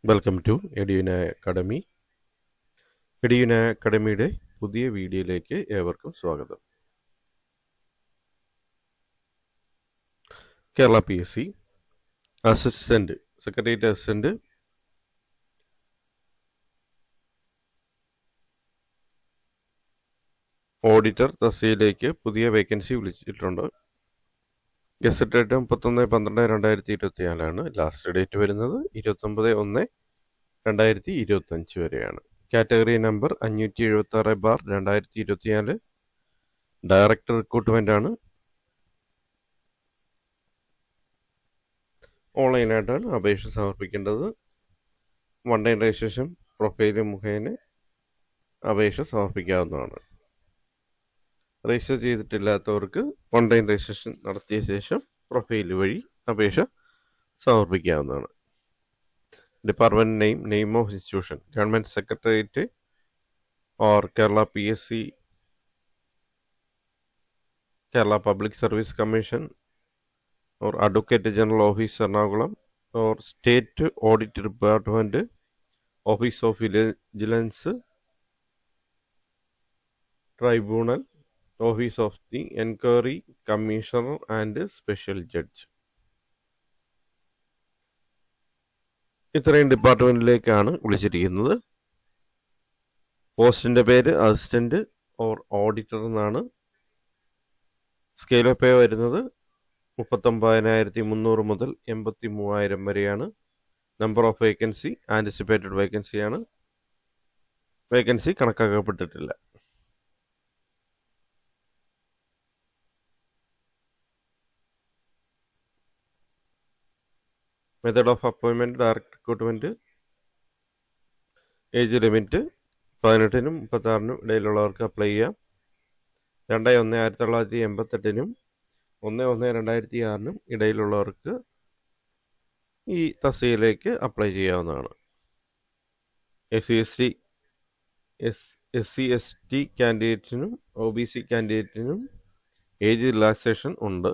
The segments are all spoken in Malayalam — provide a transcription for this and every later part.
Welcome to Eduna academy. Eduna അക്കാഡമിയുടെ പുതിയ വീഡിയോയിലേക്ക് ഏവർക്കും സ്വാഗതം. Kerala PSC assistant, secretariat assistant auditor തസ്തികയിലേക്ക് പുതിയ വേക്കൻസി വിളിച്ചിട്ടുണ്ട്. ഗസറ്റ് ഡേറ്റ് 31/12/2024 ലാസ്റ്റ് ഡേറ്റ് വരുന്നത് 29/1/2025 വരെയാണ്. Category number 576/2024. ഡയറക്ടർ റിക്രൂട്ട്മെന്റ് ആണ്. ഓൺലൈനായിട്ടാണ് അപേക്ഷ സമർപ്പിക്കേണ്ടത്. വൺ ടൈം രജിസ്ട്രേഷൻ പ്രൊഫൈൽ മുഖേന അപേക്ഷ സമർപ്പിക്കാവുന്നതാണ്. രജിസ്റ്റർ ചെയ്തിട്ടില്ലാത്തവർക്ക് വൺ ടൈം രജിസ്ട്രേഷൻ നടത്തിയ ശേഷം പ്രൊഫൈൽ വഴി അപേക്ഷ സമർപ്പിക്കാവുന്നതാണ്. Department name of institution, government secretariat or Kerala PSC, Kerala public service commission or Advocate General Office Ernakulam or State Audit Department, Office of Vigilance Tribunal, Office of the Enquiry Commissioner and Special Judge. ഇത്രയും ഡിപ്പാർട്ട്മെന്റിലേക്കാണ് വിളിച്ചിരിക്കുന്നത്. പോസ്റ്റിന്റെ പേര് അസിസ്റ്റന്റ് ഓർ ഓഡിറ്റർ എന്നാണ്. സ്കെയിൽ ഓഫ് പേ വരുന്നത് 39,300 മുതൽ 83,000 വരെയാണ്. നമ്പർ ഓഫ് വേക്കൻസി ആൻറ്റിസിപ്പേറ്റഡ് വേക്കൻസിയാണ്. വേക്കൻസി കണക്കാക്കപ്പെട്ടിട്ടില്ല. മെത്തേഡ് ഓഫ് അപ്പോയിൻമെന്റ്, ഡയറക്ട് റിക്രൂട്ട്മെന്റ്. ഏജ് ലിമിറ്റ് 18-നും 36-നും ഇടയിലുള്ളവർക്ക് അപ്ലൈ ചെയ്യാം. 2/1/1988-നും 1/1/2006-നും ഇടയിലുള്ളവർക്ക് ഈ തസ്തികയിലേക്ക് അപ്ലൈ ചെയ്യാവുന്നതാണ്. SC/ST കാൻഡിഡേറ്റ്സിനും OBC കാൻഡിഡേറ്റിനും ഏജ് റിലാക്സേഷൻ ഉണ്ട്.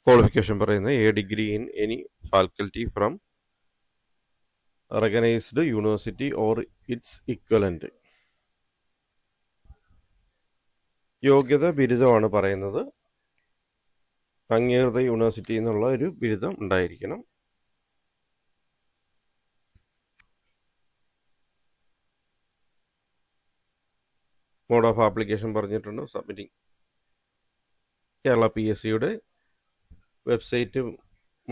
ക്വാളിഫിക്കേഷൻ പറയുന്നത് A degree in any faculty from recognized university or its equivalent. യോഗ്യത ബിരുദമാണ് പറയുന്നത്. അംഗീകൃത യൂണിവേഴ്സിറ്റി എന്നുള്ള ഒരു ബിരുദം ഉണ്ടായിരിക്കണം. മോഡ് ഓഫ് ആപ്ലിക്കേഷൻ പറഞ്ഞിട്ടുണ്ട്. സബ്മിറ്റിംഗ് കേരള PSCയുടെ വെബ്സൈറ്റ്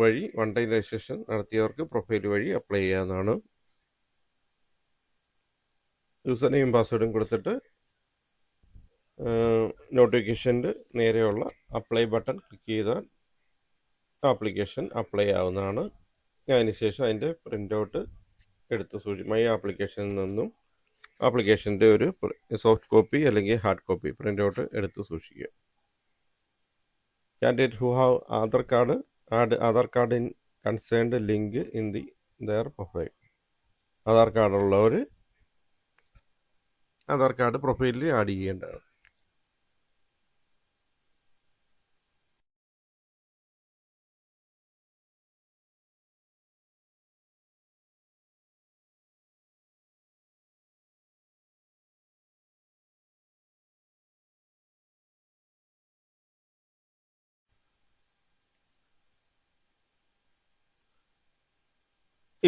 വഴി വൺ ടൈം രജിസ്ട്രേഷൻ നടത്തിയവർക്ക് പ്രൊഫൈൽ വഴി അപ്ലൈ ചെയ്യാവുന്നതാണ്. യൂസർ നെയിം പാസ്വേഡും കൊടുത്തിട്ട് നോട്ടിഫിക്കേഷൻ്റെ നേരെയുള്ള അപ്ലൈ ബട്ടൺ ക്ലിക്ക് ചെയ്താൽ ആപ്ലിക്കേഷൻ അപ്ലൈ ആവുന്നതാണ്. അതിനുശേഷം അതിൻ്റെ പ്രിൻ്റ് ഔട്ട് എടുത്ത് മൈ ആപ്ലിക്കേഷനിൽ നിന്നും ആപ്ലിക്കേഷൻ്റെ ഒരു സോഫ്റ്റ് കോപ്പി അല്ലെങ്കിൽ ഹാർഡ് കോപ്പി പ്രിൻ്റ് ഔട്ട് എടുത്ത് സൂക്ഷിക്കുക. Candidate who have Aadhaar card, add Aadhaar card in concerned link in their profile. Aadhaar card ഉള്ളവർ ആധാർ കാർഡ് പ്രൊഫൈലിൽ ആഡ് ചെയ്യേണ്ടതാണ്.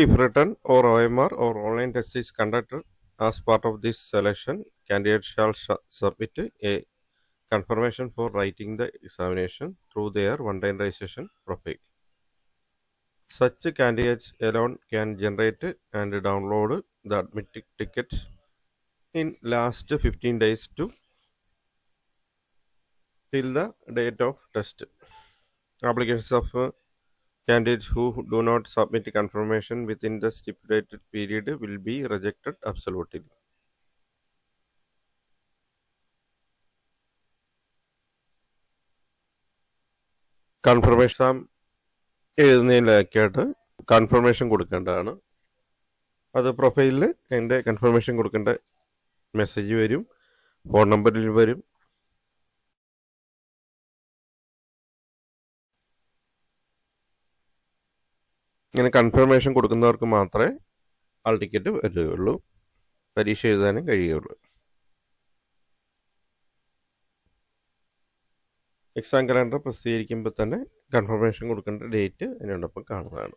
If written or OMR or online test is conducted as part of this selection, candidate shall submit a confirmation for writing the examination through their one-time registration profile. Such candidates alone can generate and download the admit tickets in last 15 days till the date of test. Applications of Candidates who do not submit confirmation within the stipulated period will be rejected absolutely. Confirmation exam എഴുതുന്നതിലേക്കായിട്ട് കൺഫർമേഷൻ കൊടുക്കേണ്ടതാണ്. അത് പ്രൊഫൈലിൽ എൻ്റെ കൺഫർമേഷൻ കൊടുക്കേണ്ട മെസ്സേജ് വരും, ഫോൺ നമ്പറിൽ വരും. ഇങ്ങനെ കൺഫർമേഷൻ കൊടുക്കുന്നവർക്ക് മാത്രമേ ആൾ ടിക്കറ്റ് വരികയുള്ളൂ, പരീക്ഷ എഴുതാനും കഴിയുകയുള്ളൂ. എക്സാം കലണ്ടർ പ്രസിദ്ധീകരിക്കുമ്പോൾ തന്നെ കൺഫർമേഷൻ കൊടുക്കേണ്ട ഡേറ്റ് അതിനോടൊപ്പം കാണുന്നതാണ്.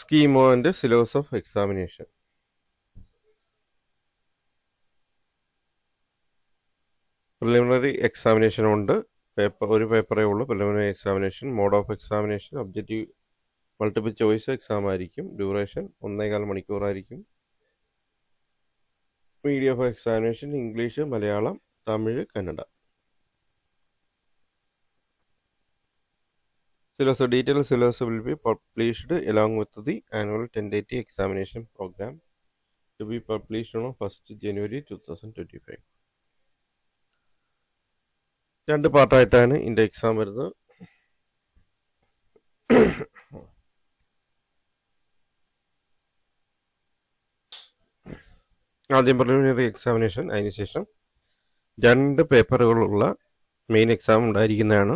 Scheme and syllabus of examination. Preliminary examination ഉണ്ട്, ഒരു പേപ്പറേ ഉള്ളൂ preliminary examination. Mode of examination objective multiple choice exam ആയിരിക്കും. ഡ്യൂറേഷൻ 1.25 മണിക്കൂറായിരിക്കും. Medium of examination English, Malayalam, Tamil, Kannada. Syllabus detailed syllabus will be published along with the annual tentative examination program to be published on 1st January 2025. രണ്ട് പാർട്ടായിട്ടാണ് ഇതിൻ്റെ എക്സാം വരുന്നത്. ആദ്യം പ്രിലിമിനറി എക്സാമിനേഷൻ, അതിനുശേഷം 2 പേപ്പറുകളുള്ള മെയിൻ എക്സാം ഉണ്ടായിരിക്കുന്നതാണ്.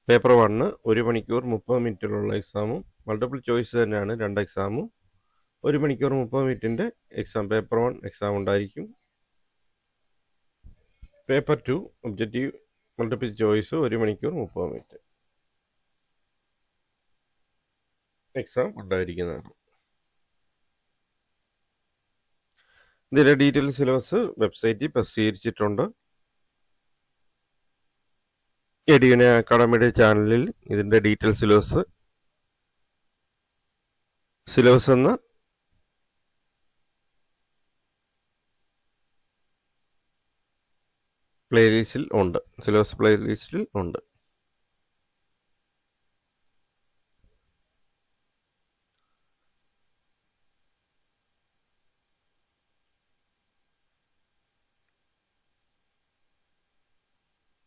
പേപ്പർ 1 1 മണിക്കൂർ 30 മിനിറ്റിലുള്ള എക്സാമും മൾട്ടിപ്പിൾ ചോയ്സ് തന്നെയാണ് 2 എക്സാമും. 1 മണിക്കൂർ 30 മിനിറ്റിൻ്റെ എക്സാം പേപ്പർ 1 എക്സാം ഉണ്ടായിരിക്കും. പേപ്പർ 2 ഒബ്ജക്റ്റീവ് മൾട്ടിപ്പിൾ ചോയ്സ് 1 മണിക്കൂർ 30 മിനിറ്റ് എക്സാം ഉണ്ടായിരിക്കുന്നതാണ്. ഇതിൻ്റെ ഡീറ്റെയിൽ സിലബസ് വെബ്സൈറ്റിൽ പ്രസിദ്ധീകരിച്ചിട്ടുണ്ട്. എഡ്യൂന അക്കാഡമിയുടെ ചാനലിൽ ഇതിൻ്റെ ഡീറ്റെയിൽ സിലബസ് എന്ന പ്ലേലിസ്റ്റിൽ ഉണ്ട്, സിലബസ് പ്ലേലിസ്റ്റിൽ ഉണ്ട്.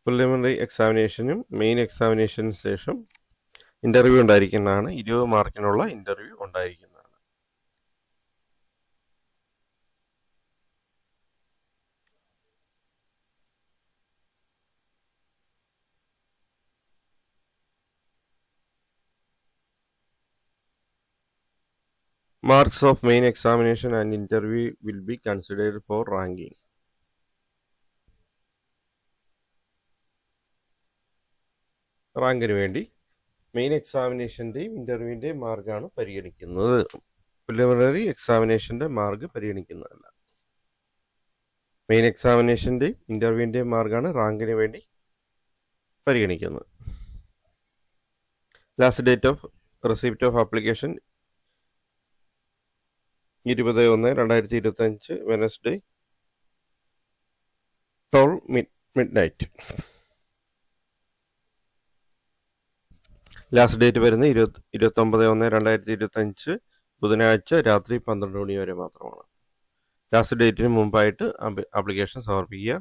പ്രിലിമിനറി എക്സാമിനേഷനും മെയിൻ എക്സാമിനേഷന് ശേഷം ഇൻ്റർവ്യൂ ഉണ്ടായിരിക്കുന്നതാണ്. 20 മാർക്കിനുള്ള ഇൻ്റർവ്യൂ ഉണ്ടായിരിക്കുന്നതാണ്. Marks of main examination and interview will be considered for ranking. റാങ്കിന് വേണ്ടി മെയിൻ എക്സാമിനേഷൻ്റെയും ഇൻ്റർവ്യൂവിൻ്റെയും മാർക്കാണ് പരിഗണിക്കുന്നത്. പ്രിലിമിനറി എക്സാമിനേഷൻ്റെ മാർക്ക് പരിഗണിക്കുന്നതല്ല. മെയിൻ എക്സാമിനേഷൻ്റെയും ഇൻ്റർവ്യൂവിൻ്റെയും മാർക്കാണ് റാങ്കിന് വേണ്ടി പരിഗണിക്കുന്നത്. Last date of receipt of application 20/1/2025 Wednesday 12 midnight. ലാസ്റ്റ് ഡേറ്റ് വരുന്നത് 29/1/2025 ബുധനാഴ്ച രാത്രി 12 മണി വരെ മാത്രമാണ്. ലാസ്റ്റ് ഡേറ്റിന് മുമ്പായിട്ട് ആപ്ലിക്കേഷൻ സമർപ്പിക്കുക.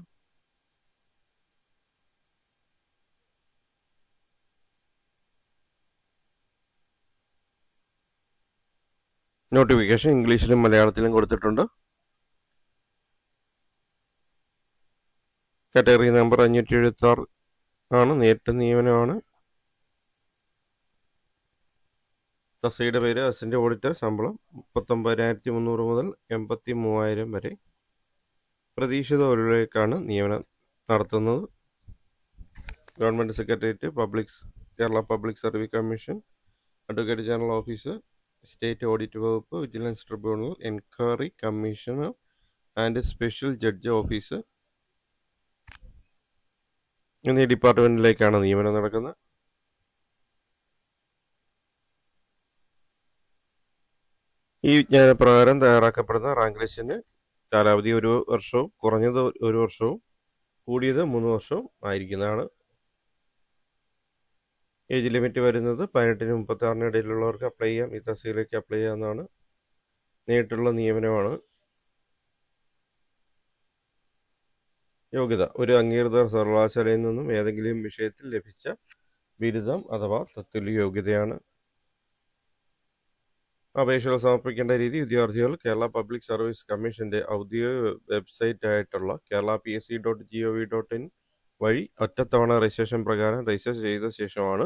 നോട്ടിഫിക്കേഷൻ ഇംഗ്ലീഷിലും മലയാളത്തിലും കൊടുത്തിട്ടുണ്ട്. കാറ്റഗറി നമ്പർ 576 ആണ്. നേരിട്ട് നിയമനമാണ്. തസ്തികയുടെ പേര് അസിസ്റ്റന്റ് ഓഡിറ്റർ. ശമ്പളം 39,300 മുതൽ 83,000 വരെ. പ്രതീക്ഷിത തൊഴിലിലേക്കാണ് നിയമനം നടത്തുന്നത്. Government secretariat, Kerala public service commission, advocate general office, state audit വകുപ്പ്, vigilance tribunal, enquiry commissioner and special judge office എന്നീ ഡിപ്പാർട്ട്മെൻറ്റിലേക്കാണ് നിയമനം നടക്കുന്നത്. ഈ വിജ്ഞാനപ്രകാരം തയ്യാറാക്കപ്പെടുന്ന റാങ്ക് ലിസ്റ്റിന് കാലാവധി 1 വർഷവും കുറഞ്ഞത് 1 വർഷവും കൂടിയത് 3 വർഷവും ആയിരിക്കുന്നതാണ്. ഏജ് ലിമിറ്റ് വരുന്നത് 18-നും 36-നും ഇടയിലുള്ളവർക്ക് അപ്ലൈ ചെയ്യാം. ഈ തസ്തികയിലേക്ക് അപ്ലൈ ചെയ്യാവുന്നതാണ്. നേരിട്ടുള്ള നിയമനമാണ്. യോഗ്യത: ഒരു അംഗീകൃത സർവകലാശാലയിൽ നിന്നും ഏതെങ്കിലും വിഷയത്തിൽ ലഭിച്ച ബിരുദം അഥവാ തത്തുല്യ യോഗ്യതയാണ്. അപേക്ഷകൾ സമർപ്പിക്കേണ്ട രീതി: വിദ്യാർത്ഥികൾ കേരള പബ്ലിക് സർവീസ് കമ്മീഷന്റെ ഔദ്യോഗിക വെബ്സൈറ്റ് ആയിട്ടുള്ള keralapsc.gov.in വഴി ഒറ്റത്തവണ രജിസ്ട്രേഷൻ പ്രകാരം രജിസ്റ്റർ ചെയ്ത ശേഷമാണ്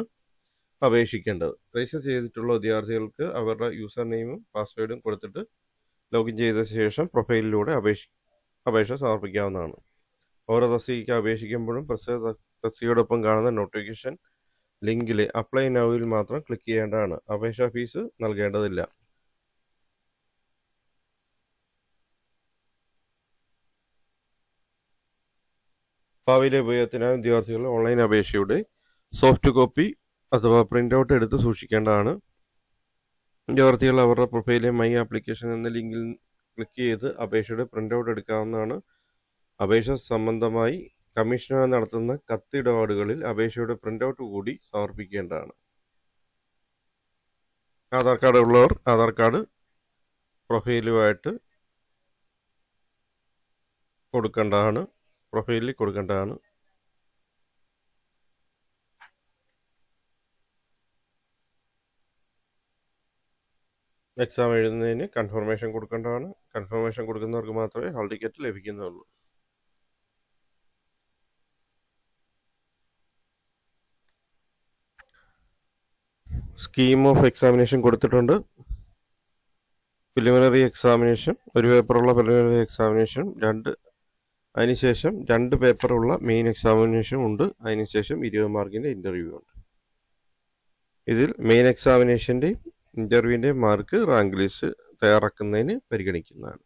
അപേക്ഷിക്കേണ്ടത്. രജിസ്റ്റർ ചെയ്തിട്ടുള്ള വിദ്യാർത്ഥികൾക്ക് അവരുടെ യൂസർ നെയിമും പാസ്വേഡും കൊടുത്തിട്ട് ലോഗിൻ ചെയ്ത ശേഷം പ്രൊഫൈലിലൂടെ അപേക്ഷ സമർപ്പിക്കാവുന്നതാണ്. ഓരോ തസ്തികയ്ക്ക് അപേക്ഷിക്കുമ്പോഴും പ്രസ്തുത തസ്തികയോടൊപ്പം കാണുന്ന നോട്ടിഫിക്കേഷൻ ലിങ്കിൽ അപ്ലൈ നൗവിൽ മാത്രം ക്ലിക്ക് ചെയ്യേണ്ടതാണ്. അപേക്ഷാ ഫീസ് നൽകേണ്ടതില്ല. ഭാവിയിലെ ഉപയോഗത്തിനായി വിദ്യാർത്ഥികൾ ഓൺലൈൻ അപേക്ഷയുടെ സോഫ്റ്റ് കോപ്പി അഥവാ പ്രിന്റ് ഔട്ട് എടുത്ത് സൂക്ഷിക്കേണ്ടതാണ്. വിദ്യാർത്ഥികൾ അവരുടെ പ്രൊഫൈലിലെ മൈ ആപ്ലിക്കേഷൻ എന്ന ലിങ്കിൽ ക്ലിക്ക് ചെയ്ത് അപേക്ഷയുടെ പ്രിന്റ് ഔട്ട് എടുക്കാവുന്നതാണ്. അപേക്ഷ സംബന്ധമായി കമ്മീഷനുമായി നടത്തുന്ന കത്തിടപാടുകളിൽ അപേക്ഷയുടെ പ്രിന്റ് ഔട്ട് കൂടി സമർപ്പിക്കേണ്ടതാണ്. ആധാർ കാർഡ് ഉള്ളവർ ആധാർ കാർഡ് പ്രൊഫൈലിൽ കൊടുക്കേണ്ടതാണ്. എക്സാം എഴുതുന്നതിന് കൺഫർമേഷൻ കൊടുക്കേണ്ടതാണ്. കൺഫർമേഷൻ കൊടുക്കുന്നവർക്ക് മാത്രമേ ഹാൾ ടിക്കറ്റ് ലഭിക്കുന്നുള്ളൂ. സ്കീം ഓഫ് എക്സാമിനേഷൻ കൊടുത്തിട്ടുണ്ട്. പ്രിലിമിനറി എക്സാമിനേഷൻ, ഒരു പേപ്പറുള്ള പ്രിലിമിനറി എക്സാമിനേഷൻ, അതിനുശേഷം 2 പേപ്പറുള്ള മെയിൻ എക്സാമിനേഷൻ ഉണ്ട്. അതിനുശേഷം 20 മാർക്കിൻ്റെ ഇൻ്റർവ്യൂ ഉണ്ട്. ഇതിൽ മെയിൻ എക്സാമിനേഷൻ്റെയും ഇൻ്റർവ്യൂവിൻ്റെയും മാർക്ക് റാങ്ക് ലിസ്റ്റ് തയ്യാറാക്കുന്നതിന് പരിഗണിക്കുന്നതാണ്.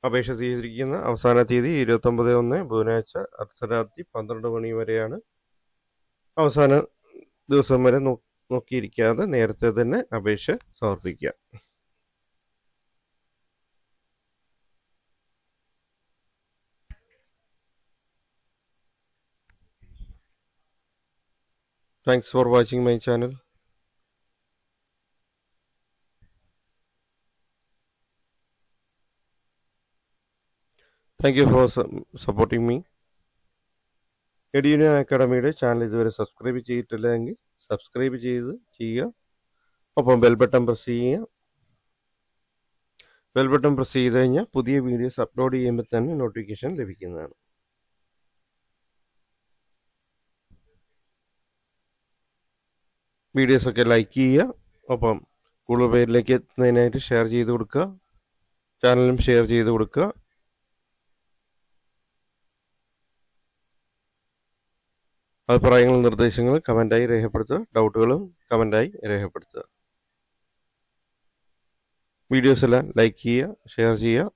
അപേക്ഷ സ്വീകരിക്കുന്ന അവസാന തീയതി 29/1 ബുധനാഴ്ച അർദ്ധരാത്രി 12 മണി വരെയാണ്. അവസാന ദിവസം വരെ നോക്കിയിരിക്കാതെ നേരത്തെ തന്നെ അപേക്ഷ സമർപ്പിക്കുക. Thanks for watching my channel. Thank you for supporting me. എഡ്യൂനിയൻ അക്കാഡമിയുടെ ചാനൽ ഇതുവരെ സബ്സ്ക്രൈബ് ചെയ്തിട്ടില്ലെങ്കിൽ സബ്സ്ക്രൈബ് ചെയ്യുക. ഒപ്പം ബെൽ ബട്ടൺ പ്രസ് ചെയ്യുക. ബെൽ ബട്ടൺ പ്രസ് ചെയ്ത് കഴിഞ്ഞാൽ പുതിയ വീഡിയോസ് അപ്ലോഡ് ചെയ്യുമ്പോൾ തന്നെ നോട്ടിഫിക്കേഷൻ ലഭിക്കുന്നതാണ്. വീഡിയോസൊക്കെ ലൈക്ക് ചെയ്യുക. ഒപ്പം കൂടുതൽ പേരിലേക്ക് എത്തുന്നതിനായിട്ട് ഷെയർ ചെയ്ത് കൊടുക്കുക. ചാനലും ഷെയർ ചെയ്ത് കൊടുക്കുക. അഭിപ്രായങ്ങളും നിർദ്ദേശങ്ങളും കമൻ്റായി രേഖപ്പെടുത്തുക. ഡൗട്ടുകളും കമൻ്റായി രേഖപ്പെടുത്തുക. വീഡിയോസ് എല്ലാം ലൈക്ക് ചെയ്യുക, ഷെയർ ചെയ്യുക.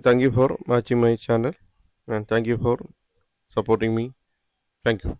Thank you for watching my channel and thank you for supporting me. Thank you.